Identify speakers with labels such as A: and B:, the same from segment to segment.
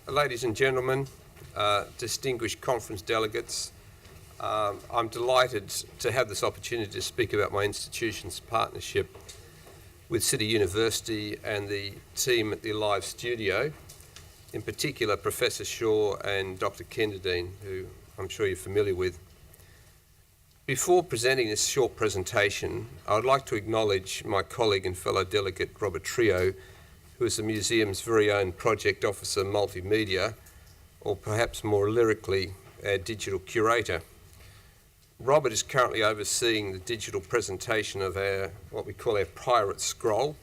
A: Ladies and gentlemen, distinguished conference delegates, I'm delighted to have this opportunity to speak about my institution's partnership with City University and the team at the Live Studio, in particular Professor Shaw and Dr. Kenderdine, who I'm sure you're familiar with. Before presenting this short presentation, I would like to acknowledge my colleague and fellow delegate Robert Trio, who is the museum's very own project officer multimedia, or perhaps more lyrically, our digital curator. Robert is currently overseeing the digital presentation of what we call our pirate scroll.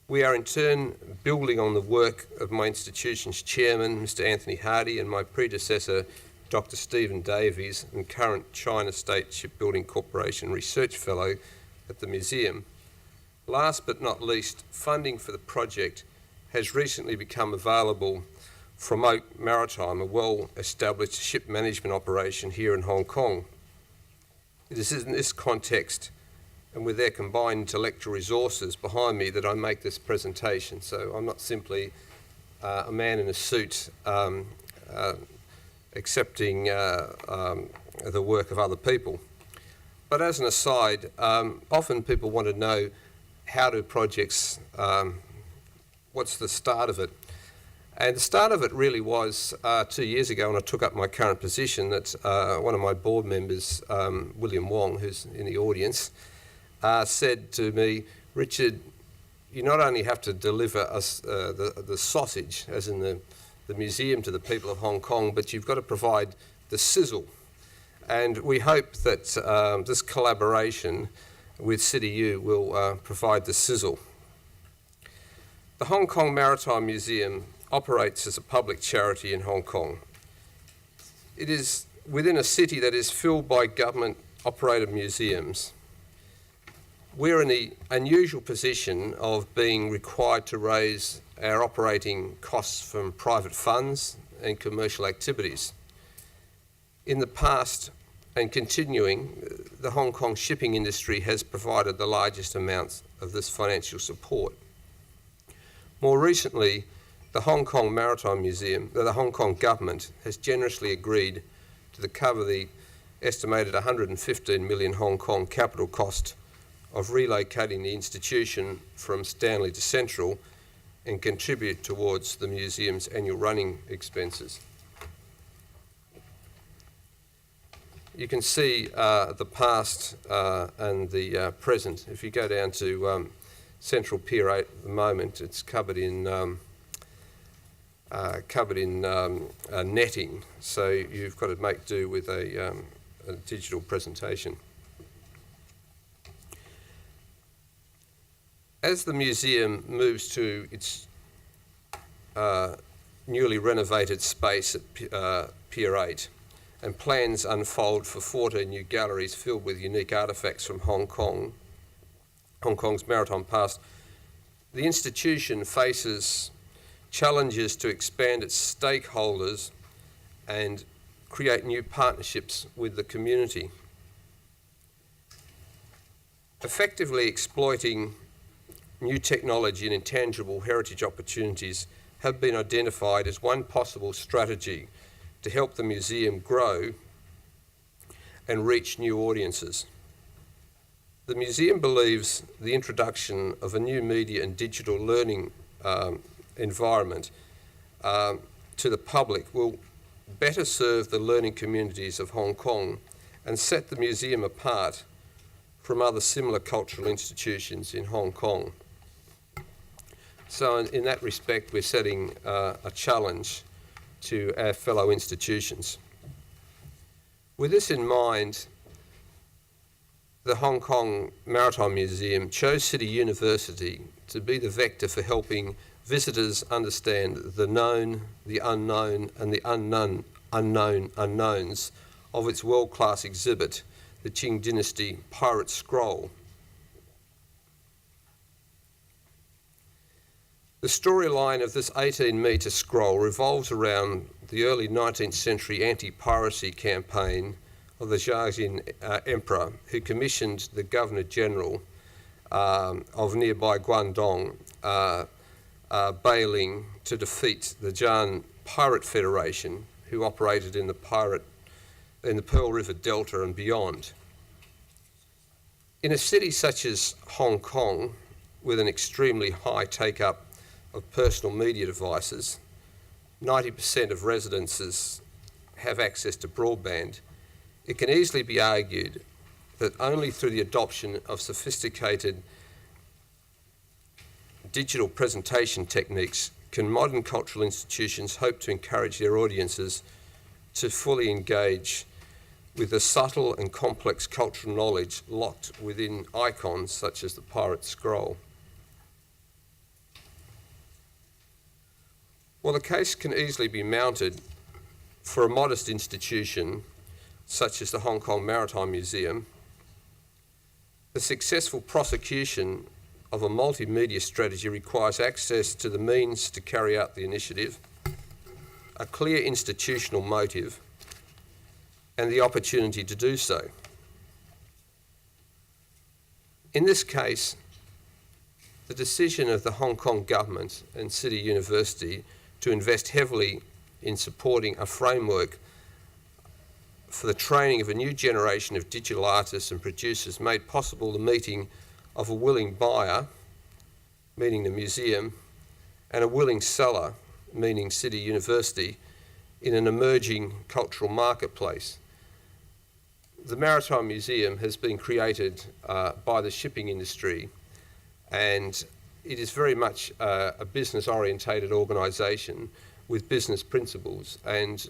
A: We are in turn building on the work of my institution's chairman, Mr. Anthony Hardy, and my predecessor, Dr. Stephen Davies, and current China State Shipbuilding Corporation Research Fellow at the museum. Last but not least, funding for the project has recently become available from Oak Maritime, a well-established ship management operation here in Hong Kong. It is in this context and with their combined intellectual resources behind me that I make this presentation. So I'm not simply a man in a suit accepting the work of other people. But as an aside, often people want to know how do projects, what's the start of it? And the start of it really was 2 years ago when I took up my current position that one of my board members, William Wong, who's in the audience, said to me, Richard, you not only have to deliver us the sausage, as in the museum, to the people of Hong Kong, but you've got to provide the sizzle. And we hope that this collaboration with CityU will provide the sizzle. The Hong Kong Maritime Museum operates as a public charity in Hong Kong. It is within a city that is filled by government-operated museums. We're in the unusual position of being required to raise our operating costs from private funds and commercial activities. In the past and continuing, the Hong Kong shipping industry has provided the largest amounts of this financial support. More recently, the Hong Kong Maritime Museum, the Hong Kong government has generously agreed to cover the estimated 115 million Hong Kong capital cost of relocating the institution from Stanley to Central and contribute towards the museum's annual running expenses. You can see the past and the present. If you go down to Central Pier 8 at the moment, it's covered in netting, so you've got to make do with a digital presentation. As the museum moves to its newly renovated space at Pier 8 and plans unfold for 14 new galleries filled with unique artefacts from Hong Kong's maritime past, the institution faces challenges to expand its stakeholders and create new partnerships with the community. Effectively exploiting new technology and intangible heritage opportunities have been identified as one possible strategy to help the museum grow and reach new audiences. The museum believes the introduction of a new media and digital learning environment to the public will better serve the learning communities of Hong Kong and set the museum apart from other similar cultural institutions in Hong Kong. So in that respect, we're setting a challenge to our fellow institutions. With this in mind, the Hong Kong Maritime Museum chose City University to be the vector for helping visitors understand the known, the unknown, and the unknown unknowns of its world-class exhibit, the Qing Dynasty Pirate Scroll. The storyline of this 18-metre scroll revolves around the early 19th century anti-piracy campaign of the Zhaojin Emperor, who commissioned the Governor-General of nearby Guangdong bailing to defeat the Jan Pirate Federation, who operated in the Pearl River Delta and beyond. In a city such as Hong Kong, with an extremely high take-up of personal media devices, 90% of residences have access to broadband, it can easily be argued that only through the adoption of sophisticated digital presentation techniques can modern cultural institutions hope to encourage their audiences to fully engage with the subtle and complex cultural knowledge locked within icons such as the Pirate Scroll. While the case can easily be mounted for a modest institution such as the Hong Kong Maritime Museum, the successful prosecution of a multimedia strategy requires access to the means to carry out the initiative, a clear institutional motive, and the opportunity to do so. In this case, the decision of the Hong Kong government and City University to invest heavily in supporting a framework for the training of a new generation of digital artists and producers made possible the meeting of a willing buyer, meaning the museum, and a willing seller, meaning City University, in an emerging cultural marketplace. The Maritime Museum has been created by the shipping industry, and it is very much a business-orientated organisation with business principles, and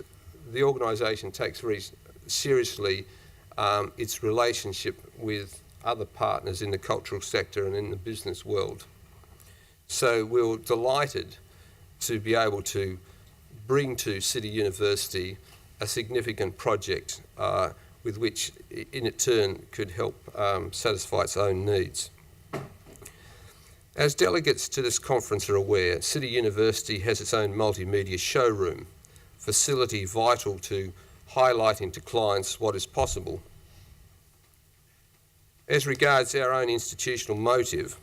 A: the organisation takes very seriously its relationship with other partners in the cultural sector and in the business world. So we're delighted to be able to bring to City University a significant project with which in turn could help satisfy its own needs. As delegates to this conference are aware, City University has its own multimedia showroom, facility vital to highlighting to clients what is possible. As regards our own institutional motive,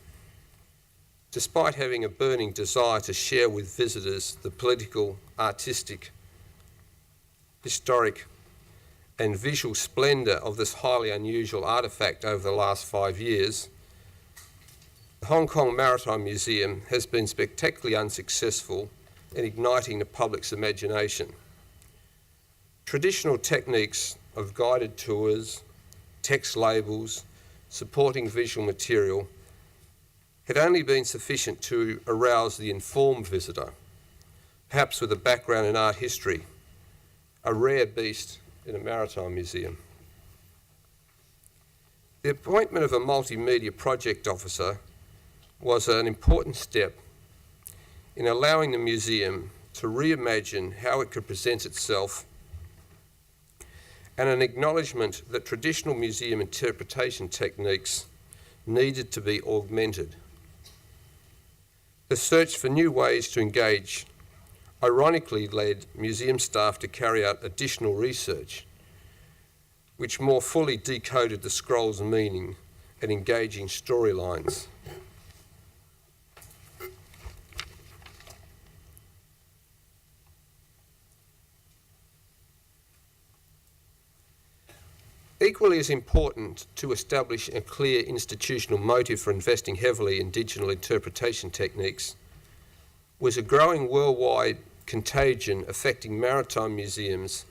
A: despite having a burning desire to share with visitors the political, artistic, historic and visual splendour of this highly unusual artefact over the last 5 years, the Hong Kong Maritime Museum has been spectacularly unsuccessful in igniting the public's imagination. Traditional techniques of guided tours, text labels, supporting visual material had only been sufficient to arouse the informed visitor, perhaps with a background in art history, a rare beast in a maritime museum. The appointment of a multimedia project officer was an important step in allowing the museum to reimagine how it could present itself, and an acknowledgement that traditional museum interpretation techniques needed to be augmented. The search for new ways to engage ironically led museum staff to carry out additional research, which more fully decoded the scroll's meaning and engaging storylines. Equally as important to establish a clear institutional motive for investing heavily in digital interpretation techniques was a growing worldwide contagion affecting maritime museums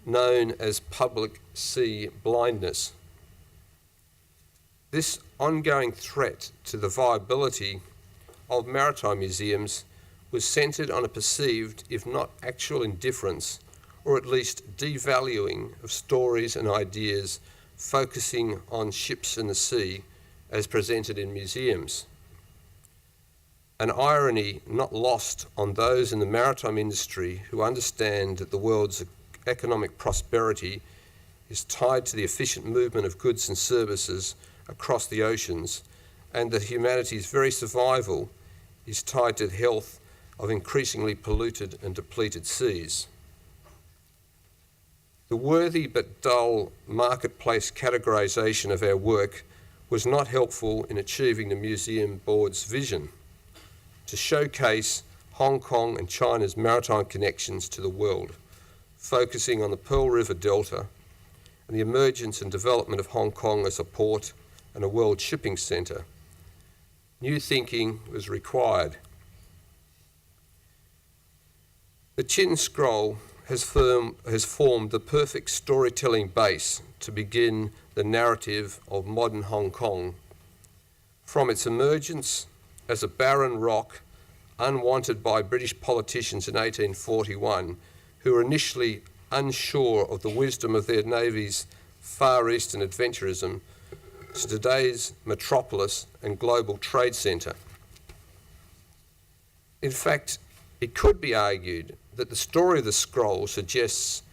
A: known as public sea blindness. This ongoing threat to the viability of maritime museums was centred on a perceived, if not actual, indifference or at least devaluing of stories and ideas focusing on ships and the sea as presented in museums. An irony not lost on those in the maritime industry who understand that the world's economic prosperity is tied to the efficient movement of goods and services across the oceans, and that humanity's very survival is tied to the health of increasingly polluted and depleted seas. The worthy but dull marketplace categorisation of our work was not helpful in achieving the Museum Board's vision. to showcase Hong Kong and China's maritime connections to the world, focusing on the Pearl River Delta and the emergence and development of Hong Kong as a port and a world shipping centre. New thinking was required. The Qin Scroll has formed the perfect storytelling base to begin the narrative of modern Hong Kong. From its emergence as a barren rock, unwanted by British politicians in 1841, who were initially unsure of the wisdom of their navy's Far Eastern adventurism, to today's metropolis and global trade centre. In fact, it could be argued that the story of the scroll suggests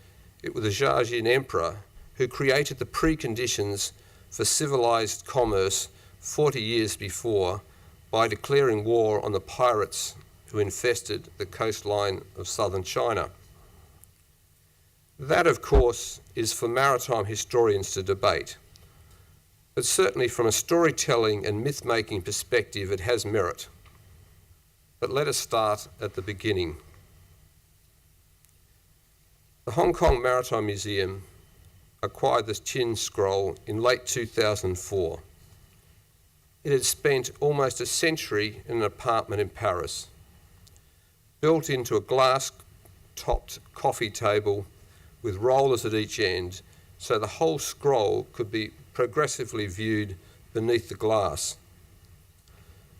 A: it was the Jiajin emperor who created the preconditions for civilised commerce 40 years before by declaring war on the pirates who infested the coastline of southern China. That, of course, is for maritime historians to debate, but certainly from a storytelling and myth-making perspective it has merit. But let us start at the beginning. The Hong Kong Maritime Museum acquired the Qin Scroll in late 2004. It had spent almost a century in an apartment in Paris, built into a glass-topped coffee table with rollers at each end, so the whole scroll could be progressively viewed beneath the glass.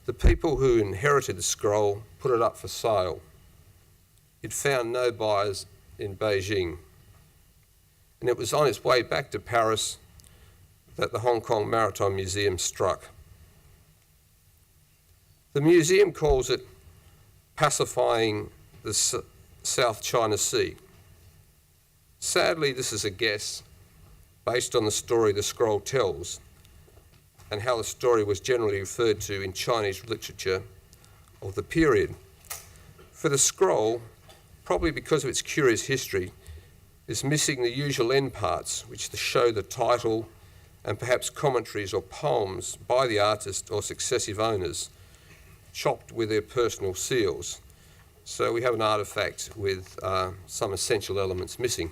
A: The people who inherited the scroll put it up for sale. It found no buyers in Beijing, and it was on its way back to Paris that the Hong Kong Maritime Museum struck. The museum calls it pacifying the South China Sea. Sadly, this is a guess based on the story the scroll tells and how the story was generally referred to in Chinese literature of the period. For the scroll, probably because of its curious history, is missing the usual end parts, which show the title and perhaps commentaries or poems by the artist or successive owners, chopped with their personal seals. So we have an artefact with some essential elements missing.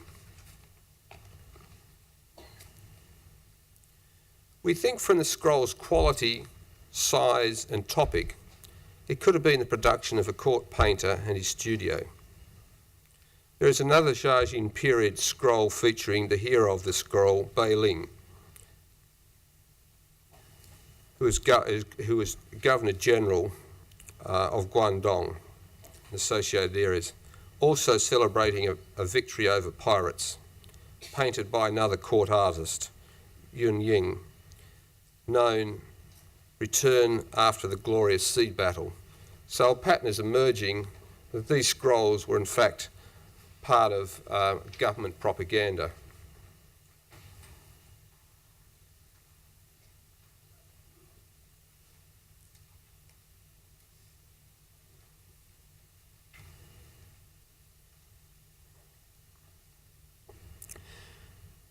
A: We think from the scroll's quality, size and topic, it could have been the production of a court painter and his studio. There is another Jiajin period scroll featuring the hero of the scroll, Bai Ling, who was Governor General of Guangdong and associated areas, also celebrating a victory over pirates, painted by another court artist, Yun Ying, known Return After the Glorious Sea Battle. So a pattern is emerging that these scrolls were in fact part of government propaganda.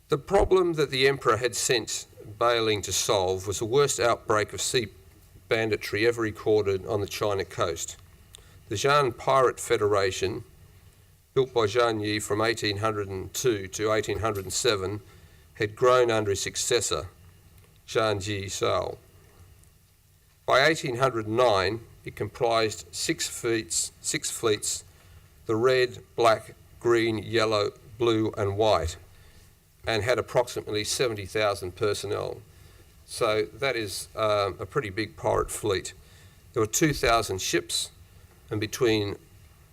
A: The problem that the emperor had sent Bai Ling to solve was the worst outbreak of sea banditry ever recorded on the China coast. The Shan Pirate Federation, built by Zhang Yi from 1802 to 1807, had grown under his successor, Zhang Ji Sao. By 1809, it comprised six fleets, the red, black, green, yellow, blue and white, and had approximately 70,000 personnel. So that is a pretty big pirate fleet. There were 2,000 ships and between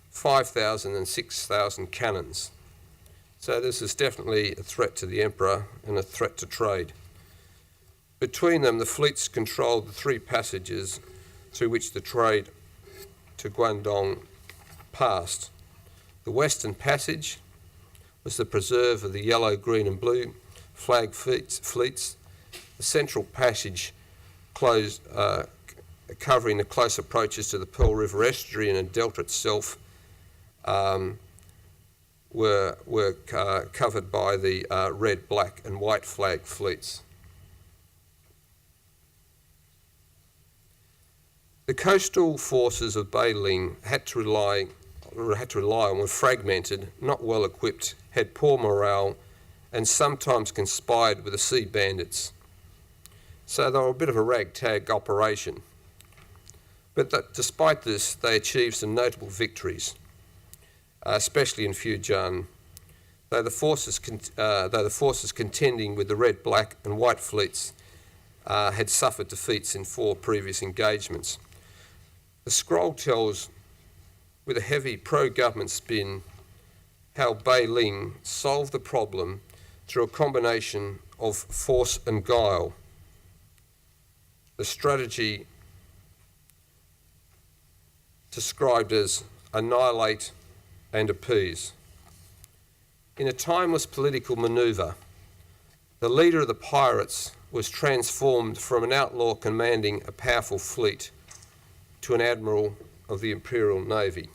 A: 5,000 and 6,000 cannons. So this is definitely a threat to the emperor and a threat to trade. Between them, the fleets controlled the three passages through which the trade to Guangdong passed. The Western Passage was the preserve of the yellow, green and blue flag fleets. The Central Passage closed, covering the close approaches to the Pearl River estuary and the delta itself, were covered by the red, black and white flag fleets. The coastal forces of Beiling had to rely on were fragmented, not well equipped, had poor morale, and sometimes conspired with the sea bandits. So they were a bit of a ragtag operation. But despite this, they achieved some notable victories, especially in Fujian, though the forces contending with the red, black and white fleets had suffered defeats in 4 previous engagements. The scroll tells, with a heavy pro-government spin, how Beiling solved the problem through a combination of force and guile. The strategy described as annihilate and appease. In a timeless political manoeuvre, the leader of the pirates was transformed from an outlaw commanding a powerful fleet to an admiral of the Imperial Navy.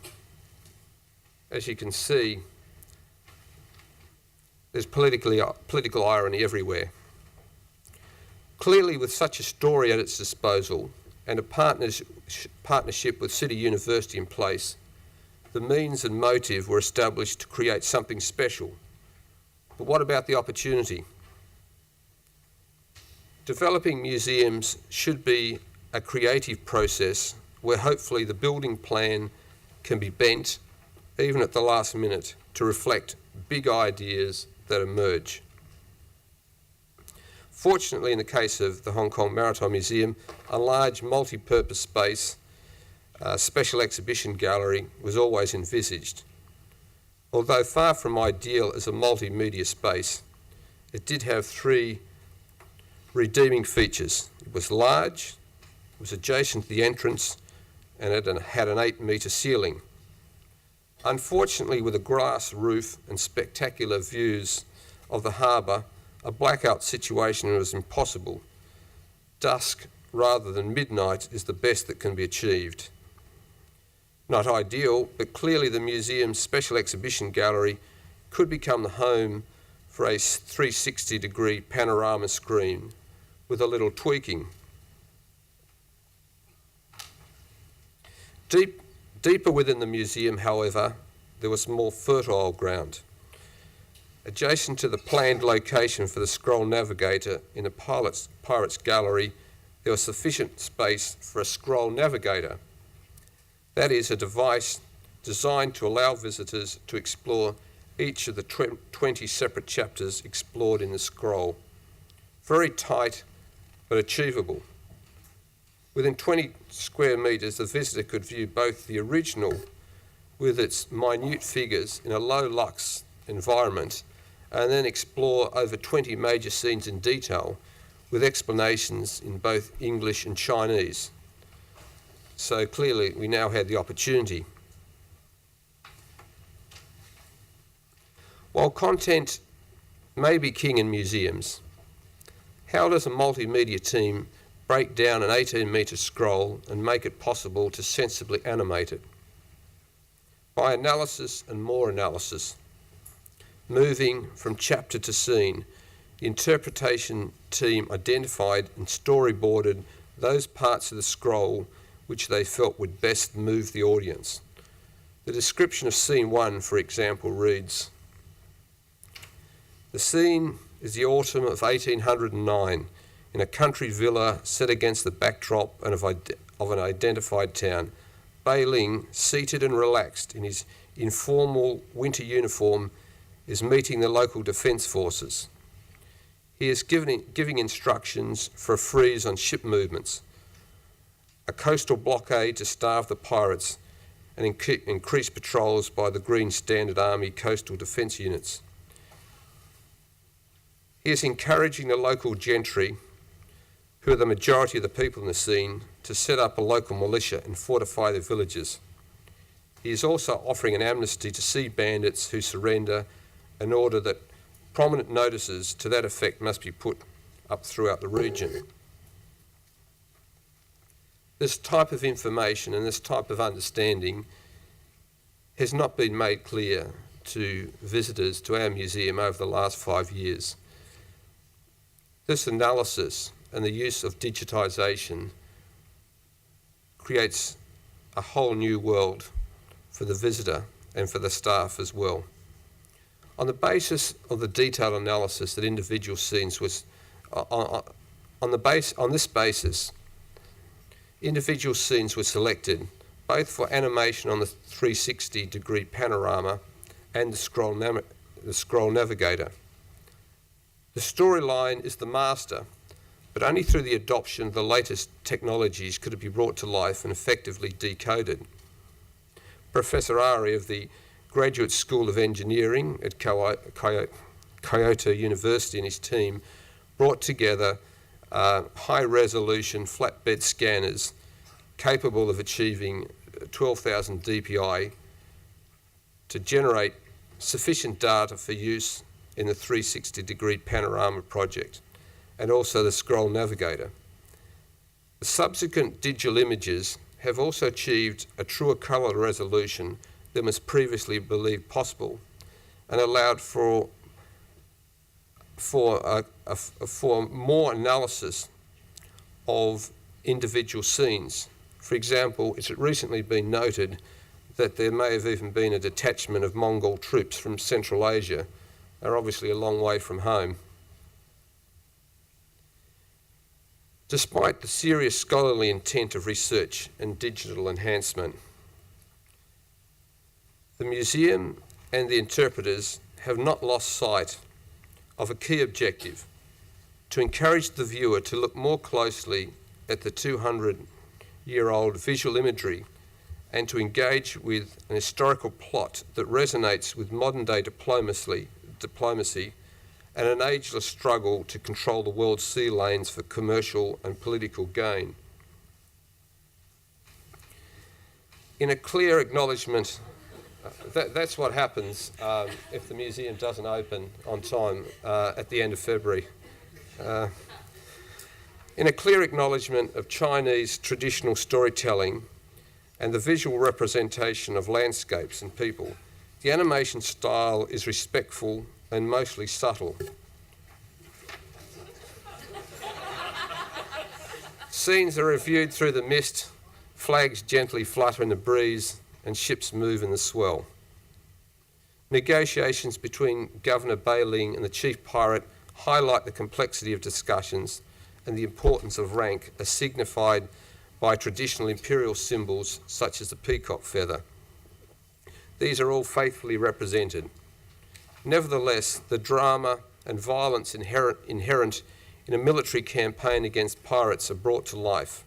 A: As you can see, there's political irony everywhere. Clearly, with such a story at its disposal and a partnership with City University in place, the means and motive were established to create something special. But what about the opportunity? Developing museums should be a creative process where hopefully the building plan can be bent, even at the last minute, to reflect big ideas that emerge. Fortunately, in the case of the Hong Kong Maritime Museum, a large multi-purpose space, special exhibition gallery, was always envisaged. Although far from ideal as a multimedia space, it did have 3 redeeming features. It was large, it was adjacent to the entrance, and it had an 8-metre ceiling. Unfortunately, with a grass roof and spectacular views of the harbour, a blackout situation was impossible. Dusk rather than midnight is the best that can be achieved. Not ideal, but clearly the museum's special exhibition gallery could become the home for a 360-degree panorama screen with a little tweaking. Deeper within the museum, however, there was more fertile ground. Adjacent to the planned location for the scroll navigator in the Pirates Gallery, there was sufficient space for a scroll navigator. That is, a device designed to allow visitors to explore each of the 20 separate chapters explored in the scroll. Very tight, but achievable. Within 20 square metres, the visitor could view both the original, with its minute figures in a low-lux environment, and then explore over 20 major scenes in detail, with explanations in both English and Chinese. So clearly, we now had the opportunity. While content may be king in museums, how does a multimedia team break down an 18-metre scroll and make it possible to sensibly animate it? By analysis and more analysis, moving from chapter to scene, the interpretation team identified and storyboarded those parts of the scroll which they felt would best move the audience. The description of scene 1, for example, reads, "The scene is the autumn of 1809 in a country villa set against the backdrop of an identified town. Beiling, seated and relaxed in his informal winter uniform, is meeting the local defence forces. He is giving instructions for a freeze on ship movements, a coastal blockade to starve the pirates, and increase patrols by the Green Standard Army coastal defence units. He is encouraging the local gentry, who are the majority of the people in the scene, to set up a local militia and fortify their villages. He is also offering an amnesty to sea bandits who surrender, in order that prominent notices to that effect must be put up throughout the region." This type of information and this type of understanding has not been made clear to visitors to our museum over the last 5 years. This analysis and the use of digitisation creates a whole new world for the visitor and for the staff as well. On the basis of the detailed analysis that individual scenes was, on this basis, individual scenes were selected both for animation on the 360-degree panorama and the scroll navigator. The storyline is the master, but only through the adoption of the latest technologies could it be brought to life and effectively decoded. Professor Ari of the Graduate School of Engineering at Kyoto University and his team brought together high-resolution flatbed scanners capable of achieving 12,000 dpi to generate sufficient data for use in the 360-degree panorama project, and also the scroll navigator. The subsequent digital images have also achieved a truer colour resolution than was previously believed possible, and allowed for more analysis of individual scenes. For example, it's recently been noted that there may have even been a detachment of Mongol troops from Central Asia. They're obviously a long way from home. Despite the serious scholarly intent of research and digital enhancement, the museum and the interpreters have not lost sight of a key objective: to encourage the viewer to look more closely at the 200-year-old visual imagery and to engage with an historical plot that resonates with modern-day diplomacy and an ageless struggle to control the world's sea lanes for commercial and political gain. In a clear acknowledgement, that's what happens if the museum doesn't open on time at the end of February. In a clear acknowledgement of Chinese traditional storytelling and the visual representation of landscapes and people, the animation style is respectful and mostly subtle. Scenes are reviewed through the mist, flags gently flutter in the breeze, and ships move in the swell. Negotiations between Governor Beiling and the chief pirate highlight the complexity of discussions and the importance of rank as signified by traditional imperial symbols such as the peacock feather. These are all faithfully represented. Nevertheless, the drama and violence inherent in a military campaign against pirates are brought to life.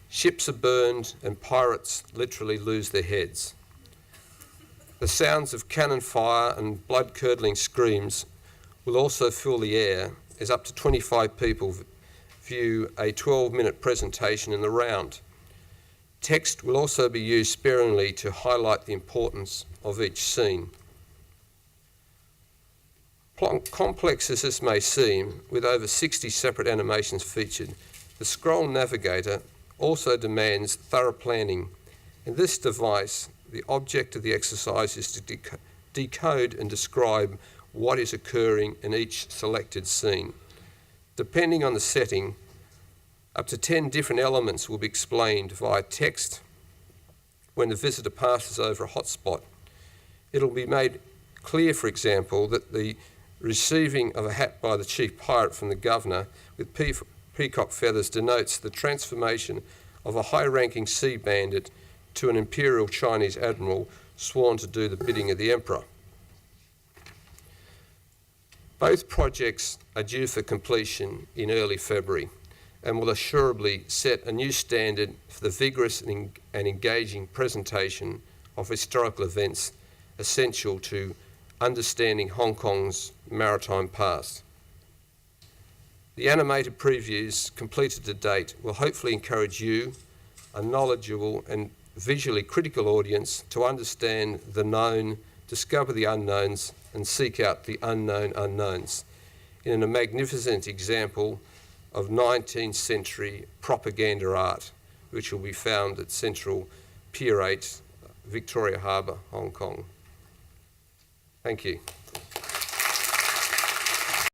A: Ships are burned and pirates literally lose their heads. The sounds of cannon fire and blood-curdling screams will also fill the air as up to 25 people view a 12-minute presentation in the round. Text will also be used sparingly to highlight the importance of each scene. Complex as this may seem, with over 60 separate animations featured, the scroll navigator also demands thorough planning. In this device, the object of the exercise is to decode and describe what is occurring in each selected scene. Depending on the setting, up to 10 different elements will be explained via text when the visitor passes over a hotspot. It'll be made clear, for example, that the receiving of a hat by the chief pirate from the governor with peacock feathers denotes the transformation of a high-ranking sea bandit to an imperial Chinese admiral sworn to do the bidding of the emperor. Both projects are due for completion in early February and will assuredly set a new standard for the vigorous and engaging presentation of historical events essential to understanding Hong Kong's maritime past. The animated previews completed to date will hopefully encourage you, a knowledgeable and visually critical audience, to understand the known, discover the unknowns, and seek out the unknown unknowns in a magnificent example of 19th century propaganda art, which will be found at Central Pier 8, Victoria Harbour, Hong Kong. Thank you.